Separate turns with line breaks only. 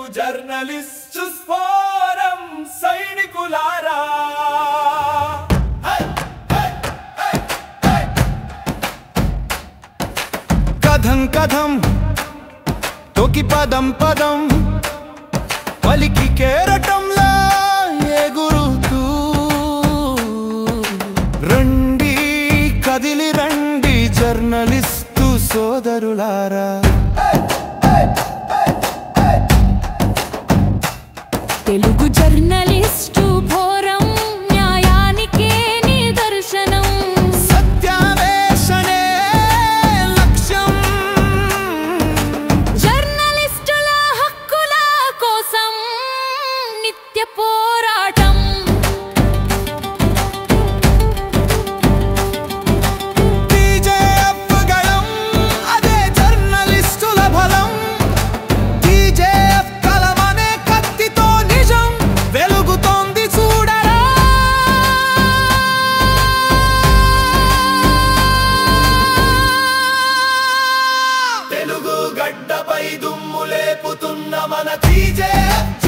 journalist forum సైనికులారా కథం కథం తోకి పదం పదం పలికి కేరటంలా ఎగురుతూ రండి కదిలి రండి జర్నలిస్టు సోదరులారా
తెలుగు జర్నలిస్టు ఫోరం న్యాయానికే నిదర్శనం
సత్యాన్వేషణే లక్ష్యం
జర్నలిస్టుల హక్కుల కోసం నిత్య పోరాటం
TJF గళం అదే జర్నలిస్టుల బలం TJF కలమనే కత్తితో నిజం వెలుగుతోంది చూడరా తెలుగు గడ్డపై దుమ్ము లేపుతున్న మన TJF